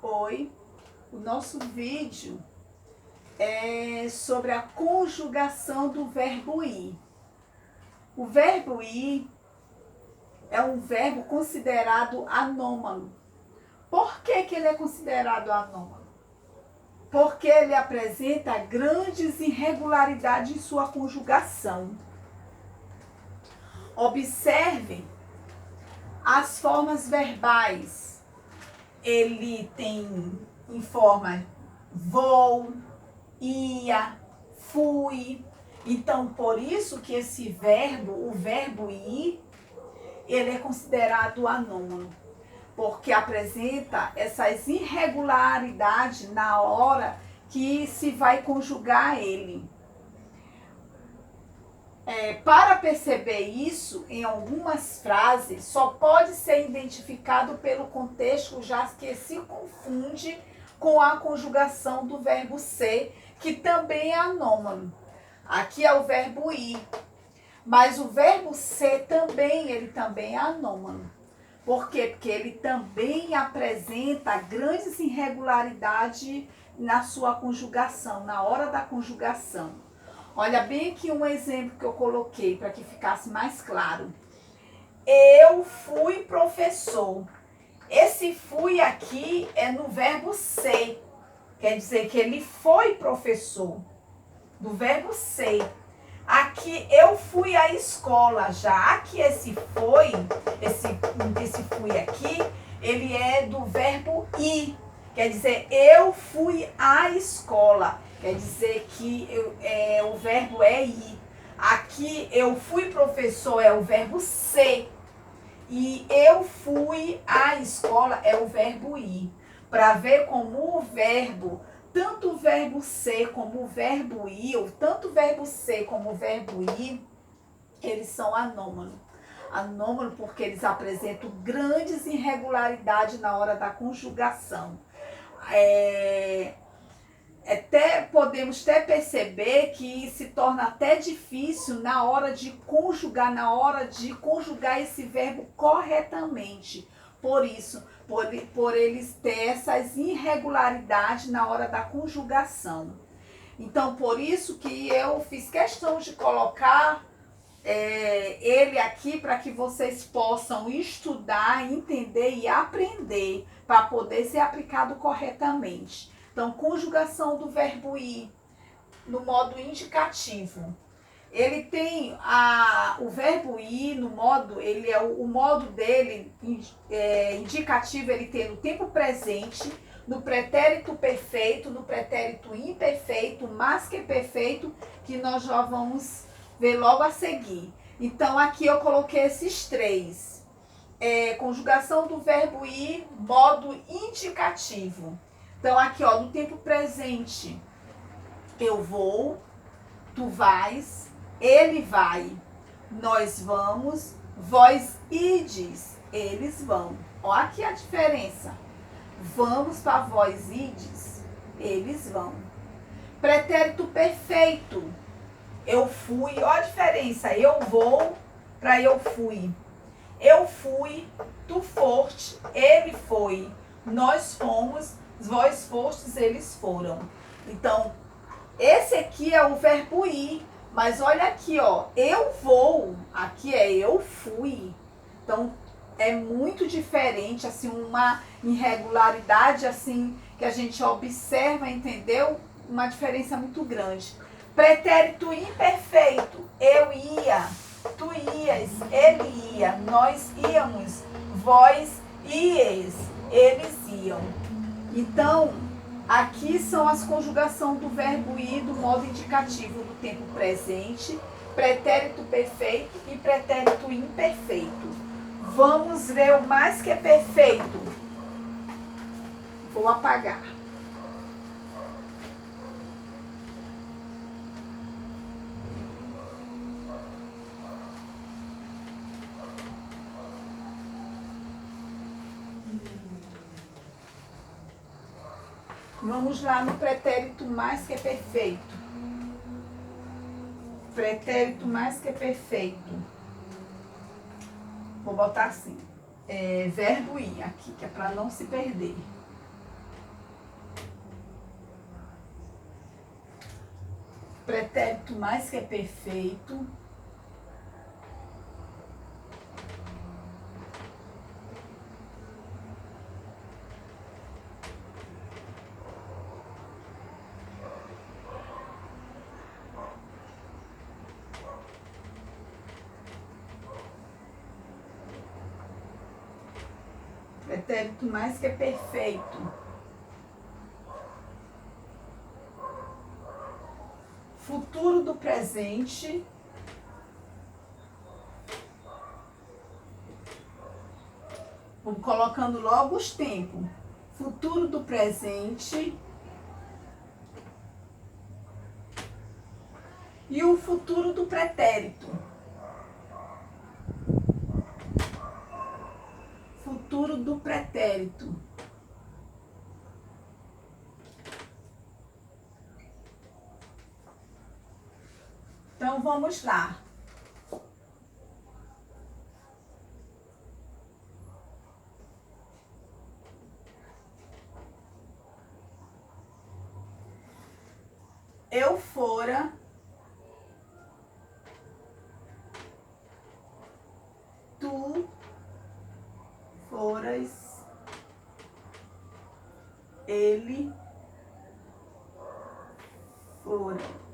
Oi, o nosso vídeo é sobre a conjugação do verbo ir. O verbo ir é um verbo considerado anômalo. Por que ele é considerado anômalo? Porque ele apresenta grandes irregularidades em sua conjugação. Observem as formas verbais. Ele tem em forma vou, ia, fui. Então, por isso que esse verbo, o verbo ir, ele é considerado anômalo, porque apresenta essas irregularidades na hora que se vai conjugar ele. Para perceber isso, em algumas frases, só pode ser identificado pelo contexto, já que se confunde com a conjugação do verbo ser, que também é anômalo. Aqui é o verbo ir, mas o verbo ser também, ele também é anômalo. Por quê? Porque ele também apresenta grandes irregularidades na sua conjugação, na hora da conjugação. Olha bem aqui um exemplo que eu coloquei para que ficasse mais claro. Eu fui professor. Esse fui aqui é no verbo ser. Quer dizer que ele foi professor. Do verbo ser. Aqui eu fui à escola. Já que esse foi, esse fui aqui, ele é do verbo ir. Quer dizer, eu fui à escola. Quer dizer que o verbo é ir. Aqui, eu fui professor é o verbo ser. E eu fui à escola é o verbo ir. Para ver como o verbo, tanto o verbo ser como o verbo ir, ou tanto o verbo ser como o verbo ir, eles são anômalos. Anômalo porque eles apresentam grandes irregularidades na hora da conjugação. Podemos até perceber que se torna até difícil na hora de conjugar esse verbo corretamente. Por isso, por eles ter essas irregularidades na hora da conjugação. Então, por isso que eu fiz questão de colocar ele aqui para que vocês possam estudar, entender e aprender para poder ser aplicado corretamente. Então, conjugação do verbo ir no modo indicativo. Ele tem o verbo ir no modo, o modo dele indicativo, ele tem no tempo presente, no pretérito perfeito, no pretérito imperfeito, mais que perfeito, que nós já vamos ver logo a seguir. Então, aqui eu coloquei esses três. Conjugação do verbo ir, modo indicativo. Então, aqui, ó, no tempo presente, eu vou, tu vais, ele vai, nós vamos, vós ides, eles vão. Ó, aqui a diferença. Vamos para vós ides, eles vão. Pretérito perfeito. Eu fui, ó a diferença. Eu vou para eu fui. Eu fui, tu foste, ele foi, nós fomos, vós fostes, eles foram. Então, esse aqui é o verbo ir, mas olha aqui, ó, eu vou, aqui é eu fui. Então, é muito diferente, assim, uma irregularidade, assim, que a gente observa, entendeu? Uma diferença muito grande. Pretérito imperfeito, eu ia, tu ias, ele ia, nós íamos, vós ies, eles iam. Então, aqui são as conjugações do verbo ir do modo indicativo do tempo presente, pretérito perfeito e pretérito imperfeito. Vamos ver o mais que é perfeito. Vou apagar. Vamos lá no pretérito mais que perfeito. Pretérito mais que perfeito. Vou botar assim. Verbo ir aqui, que é para não se perder. Pretérito mais que perfeito. Pretérito mais que perfeito. Futuro do presente. Vamos colocando logo os tempos. Futuro do presente. E o futuro do pretérito. Futuro do pretérito. Então, vamos lá. Eu fora tu foras ele fora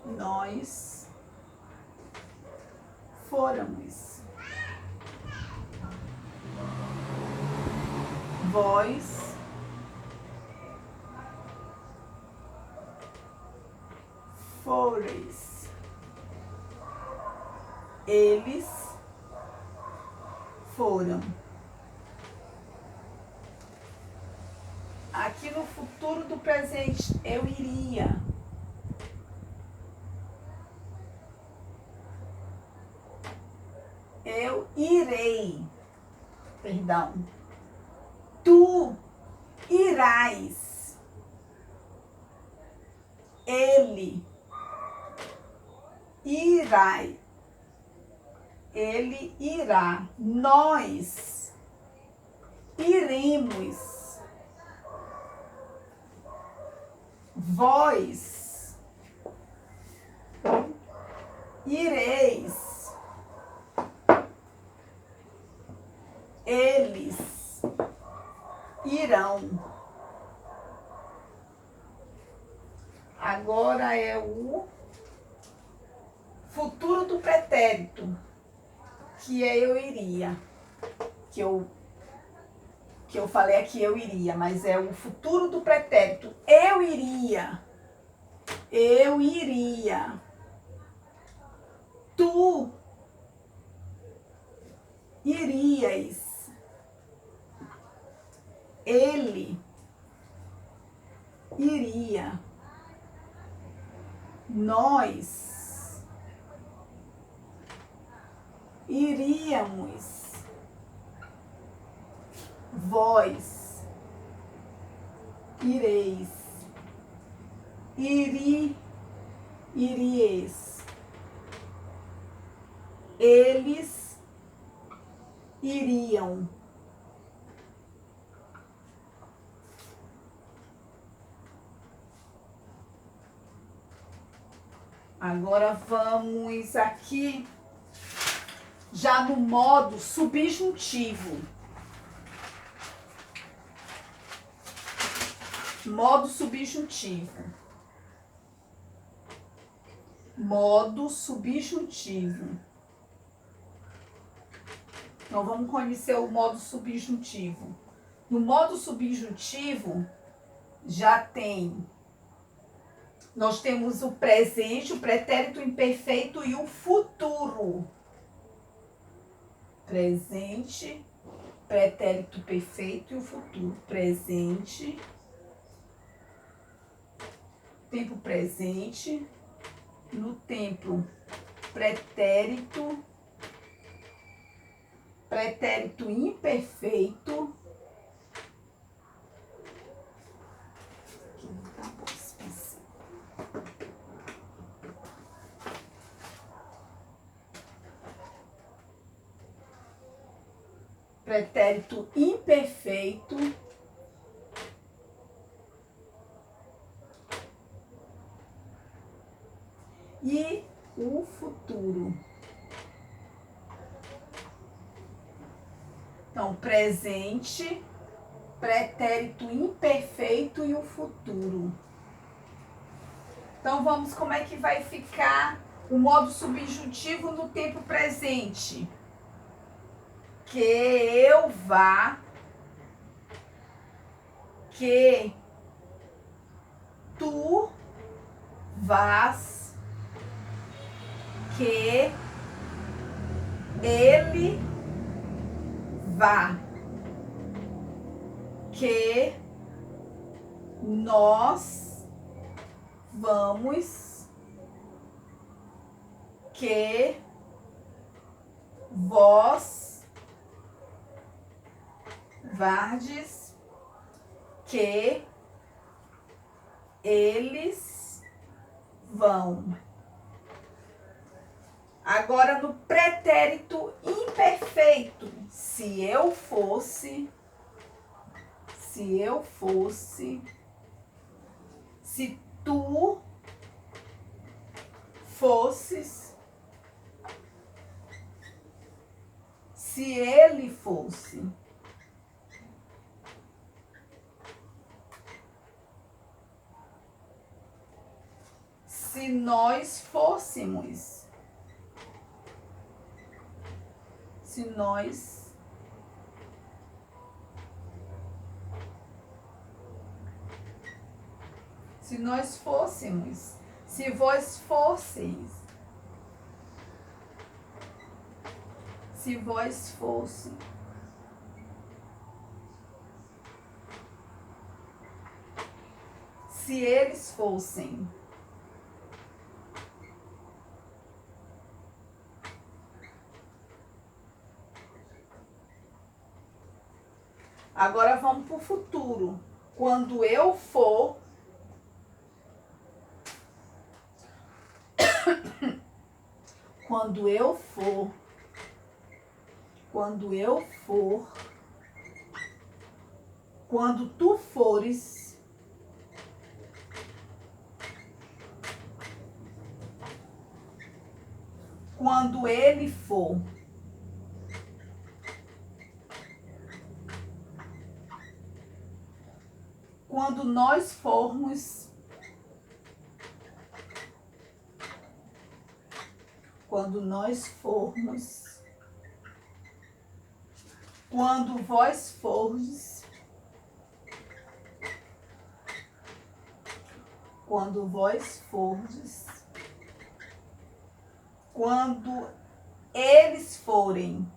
nós fôramos vós fores eles foram. Aqui no futuro do presente, eu iria. Eu irei. Perdão. Tu irás. Ele irá. Ele irá. Nós iremos. Vós ireis. Eles irão. Agora é o futuro do pretérito, que é eu iria. Que eu falei aqui eu iria, mas é o futuro do pretérito. Eu iria. Eu iria. Tu irias. Ele iria. Nós iríamos. Vós ireis. Iries. Eles iriam. Agora vamos aqui já no modo subjuntivo. Modo subjuntivo. Modo subjuntivo. Então, vamos conhecer o modo subjuntivo. No modo subjuntivo, nós temos o presente, o pretérito imperfeito e o futuro. Presente, pretérito perfeito e o futuro. Presente, tempo presente, no tempo pretérito, pretérito imperfeito. Pretérito imperfeito e o futuro. Então, presente, pretérito imperfeito e o futuro. Então, vamos, como é que vai ficar o modo subjuntivo no tempo presente? Que eu vá, que tu vás, que ele vá, que nós vamos, que vós vardes, que eles vão. Agora no pretérito imperfeito, se eu fosse, se tu fosses, se ele fosse. Se nós fôssemos. Se nós fôssemos. Se vós fosseis. Se vós fosse. Se eles fossem. Agora vamos para o futuro. Quando eu for. Quando eu for. Quando eu for. Quando tu fores. Quando ele for. Quando nós formos. Quando nós formos. Quando vós fordes. Quando vós fordes. Quando eles forem.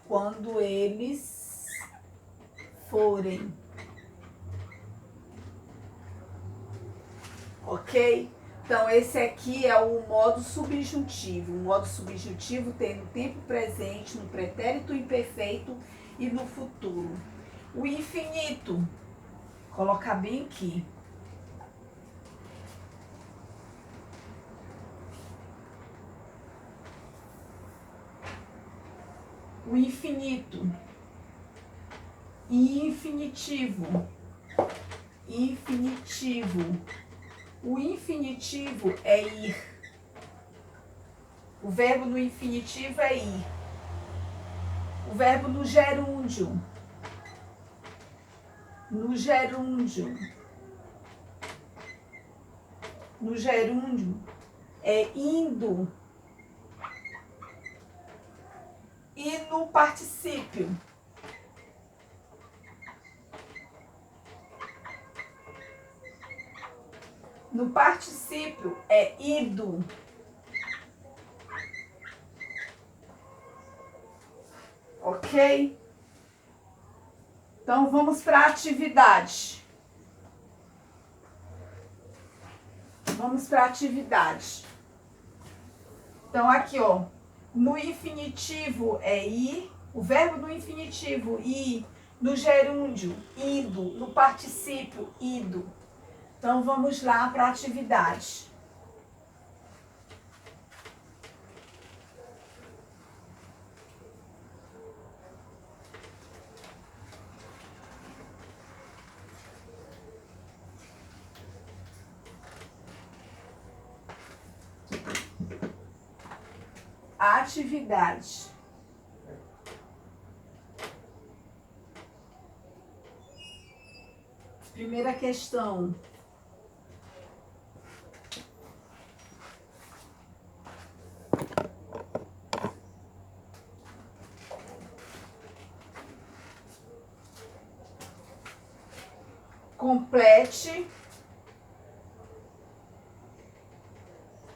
Quando eles forem. Ok? Então, esse aqui é o modo subjuntivo. O modo subjuntivo tem no tempo presente, no pretérito imperfeito e no futuro. O infinito, colocar bem aqui. O infinito. Infinitivo. Infinitivo. O infinitivo é ir. O verbo no infinitivo é ir. O verbo no gerúndio. No gerúndio. No gerúndio é indo. E no particípio. No particípio é ido. Ok? Então vamos para a atividade. Vamos para a atividade. Então aqui, ó, no infinitivo é ir, o verbo no infinitivo ir, no gerúndio ido, no particípio ido. Então vamos lá para a atividade. atividade. Primeira questão.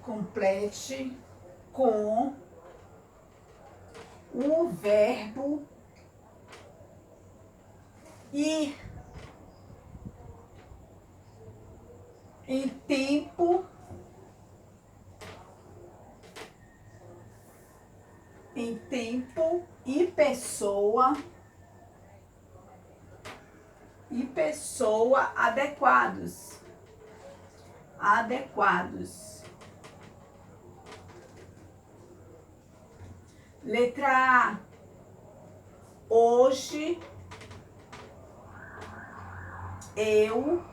Complete com o verbo ir em tempo e pessoa adequados. Letra A. Hoje eu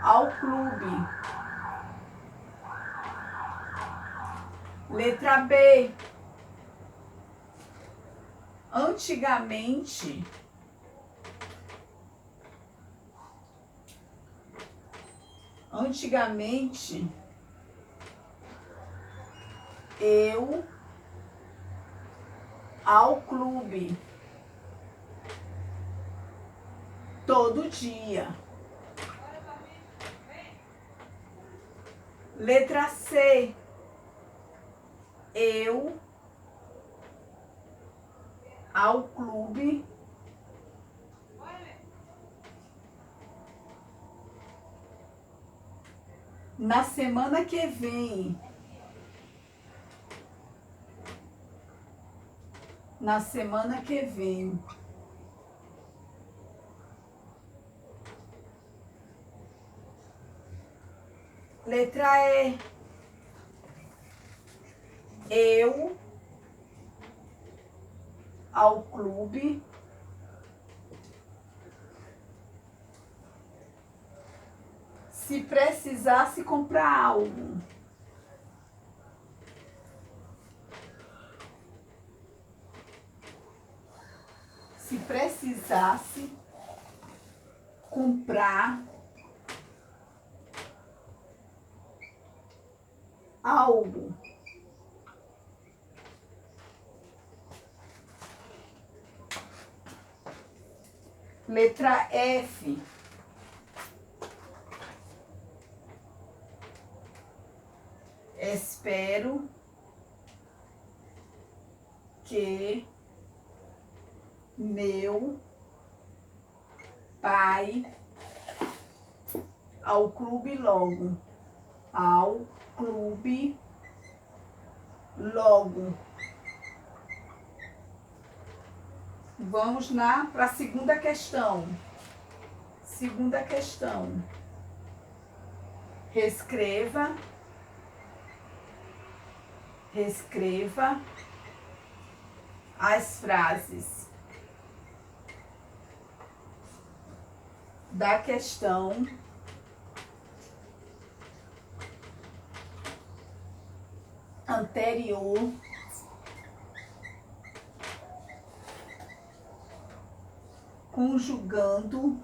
ao clube. Letra B. Antigamente eu ao clube todo dia. Letra C. Eu ao clube na semana que vem. Letra E. Eu ao clube se precisasse comprar algo. Se precisasse comprar algo. Letra F. Espero que meu pai ao clube logo. Vamos para a segunda questão. Reescreva as frases da questão anterior conjugando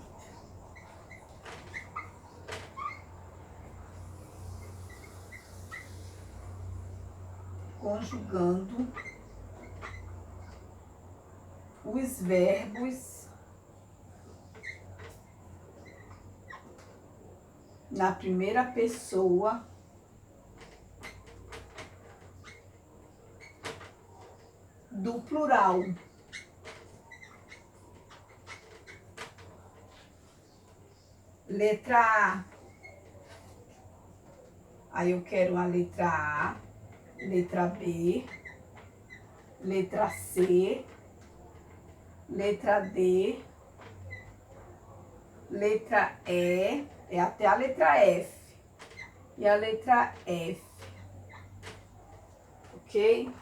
os verbos na primeira pessoa do plural. Letra A. Aí eu quero a letra A, letra B, letra C, letra D, letra E, até a letra F. E a letra F. Ok?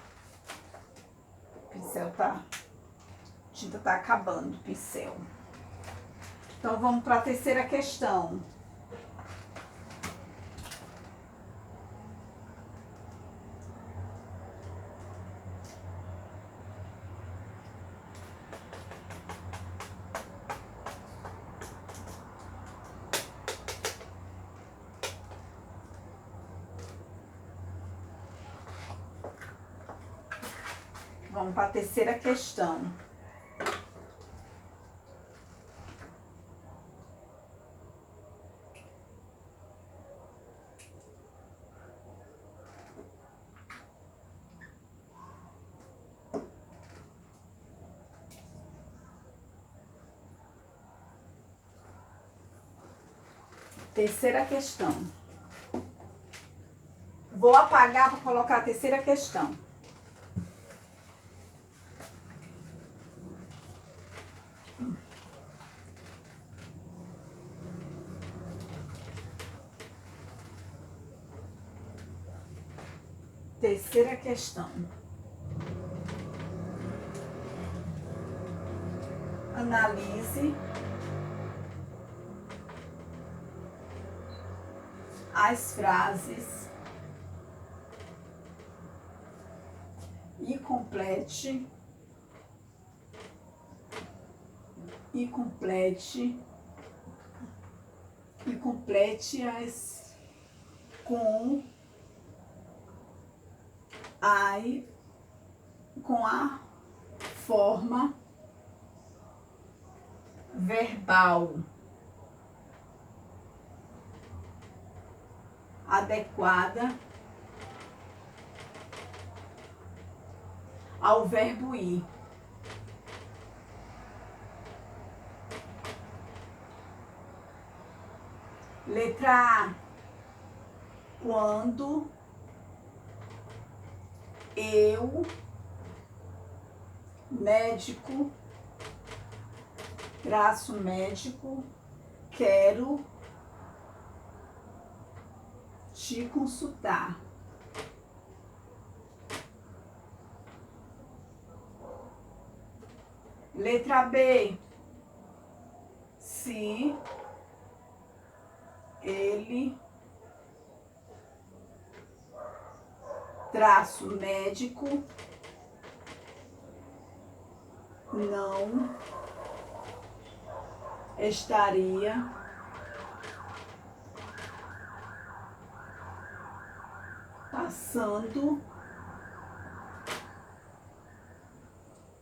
O pincel a tinta tá acabando, o pincel. Então, vamos para a terceira questão. Vamos para a terceira questão. Terceira questão. Vou apagar para colocar a terceira questão. Terceira questão. Analise as frases e complete as com a forma verbal adequada ao verbo ir. Letra A. Quando eu, médico, traço médico, quero te consultar. Letra B. Se ele, traço médico, não estaria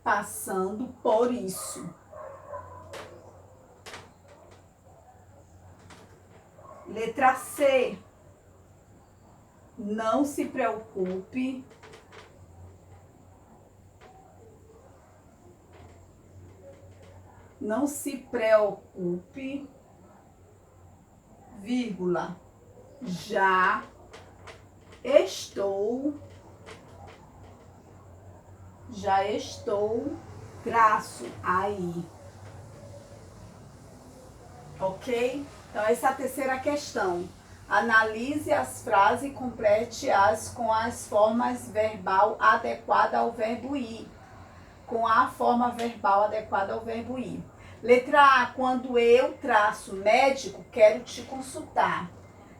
passando por isso. Letra C. Não se preocupe, vírgula, já estou, traço aí. Ok? Então, essa é a terceira questão. Analise as frases e complete-as com as formas verbal adequada ao verbo ir. Com a forma verbal adequada ao verbo ir. Letra A. Quando eu, traço médico, quero te consultar.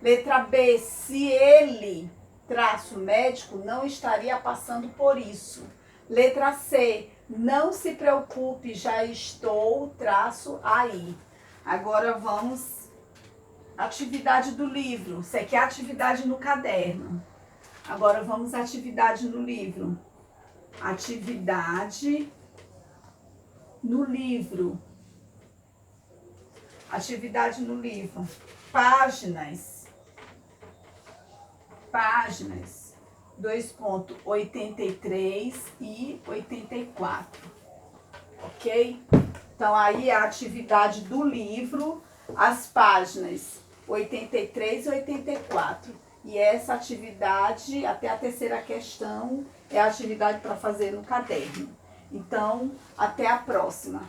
Letra B. Se ele, traço médico, não estaria passando por isso. Letra C. Não se preocupe, já estou, traço aí. Agora vamos atividade do livro. Isso aqui é atividade no caderno. Agora vamos à atividade no livro. Atividade no livro. Atividade no livro. Páginas. 2.83 e 84. Ok? Então, aí a atividade do livro, as páginas 83 e 84. E essa atividade, até a terceira questão, é a atividade para fazer no caderno. Então, até a próxima.